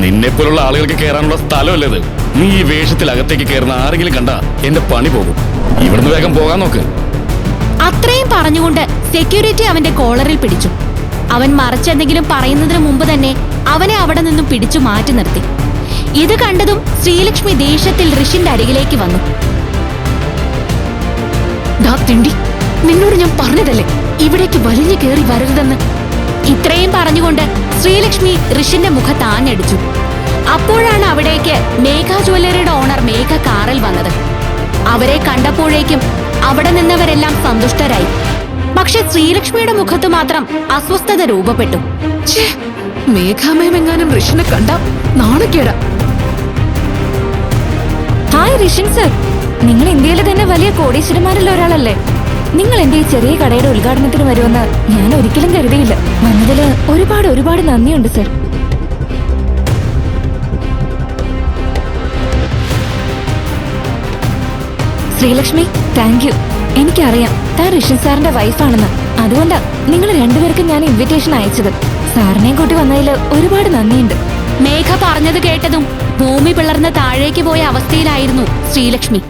നിന്നെപ്പോലുള്ള ആളുകൾക്ക് കയറാനുള്ള സ്ഥലമല്ലത്. നീ ഈ വേഷത്തിൽ അകത്തേക്ക് കയറുന്ന ആരെങ്കിലും കണ്ടാ എന്റെ പണി പോകും. ഇവിടുന്ന് വേഗം പോകാൻ നോക്ക്. അത്രയും പറഞ്ഞുകൊണ്ട് സെക്യൂരിറ്റി അവന്റെ കോളറിൽ പിടിച്ചു. അവൻ മറിച്ചെന്തെങ്കിലും പറയുന്നതിന് മുമ്പ് തന്നെ അവനെ അവിടെ നിന്നും പിടിച്ചു മാറ്റി നിർത്തി. ഇത് കണ്ടതും ശ്രീലക്ഷ്മി ദേഷ്യത്തിൽ ഋഷിന്റെ അരികിലേക്ക് വന്നു. നിന്നോട് ഞാൻ പറഞ്ഞതല്ലേ ഇവിടേക്ക് വലിഞ്ഞു കയറി വരരുതെന്ന്. ഇത്രയും പറഞ്ഞുകൊണ്ട് ശ്രീലക്ഷ്മി ഋഷിന്റെ മുഖത്ത് ആഞ്ഞടിച്ചു. അപ്പോഴാണ് അവിടേക്ക് മേഘ ജ്വല്ലറിയുടെ ഓണർ മേഘ കാറിൽ വന്നത്. അവരെ കണ്ടപ്പോഴേക്കും അവിടെ നിന്നവരെല്ലാം സന്തുഷ്ടരായി. പക്ഷെ ശ്രീലക്ഷ്മിയുടെ മുഖത്ത് മാത്രം അസ്വസ്ഥത രൂപപ്പെട്ടു. മേഘാമയമെങ്ങാനും ഋഷിനെ കണ്ട നാണക്കേടാ. ഹായ് ഋഷൻ സർ, നിങ്ങൾ ഇന്ത്യയിലെ തന്നെ വലിയ കോടീശ്വരന്മാരിൽ ഒരാളല്ലേ? നിങ്ങൾ എന്റെ ഈ ചെറിയ കടയുടെ ഉദ്ഘാടനത്തിന് വരുമെന്ന് ഞാൻ ഒരിക്കലും കരുതിയില്ല. വന്നതില് ഒരുപാട് നന്ദിയുണ്ട് സർ. Sreelakshmi, thank you. എനിക്കറിയാം താൻ ഋഷൻ സാറിന്റെ വൈഫാണെന്ന്. അതുകൊണ്ടാ നിങ്ങൾ രണ്ടുപേർക്കും ഞാൻ ഇൻവിറ്റേഷൻ അയച്ചത്. സാറിനെയും കൂട്ടി വന്നതിൽ ഒരുപാട് നന്ദിയുണ്ട്. മേഘ പറഞ്ഞത് കേട്ടതും ഭൂമി പിളർന്ന് താഴേക്ക് പോയ അവസ്ഥയിലായിരുന്നു ശ്രീലക്ഷ്മി.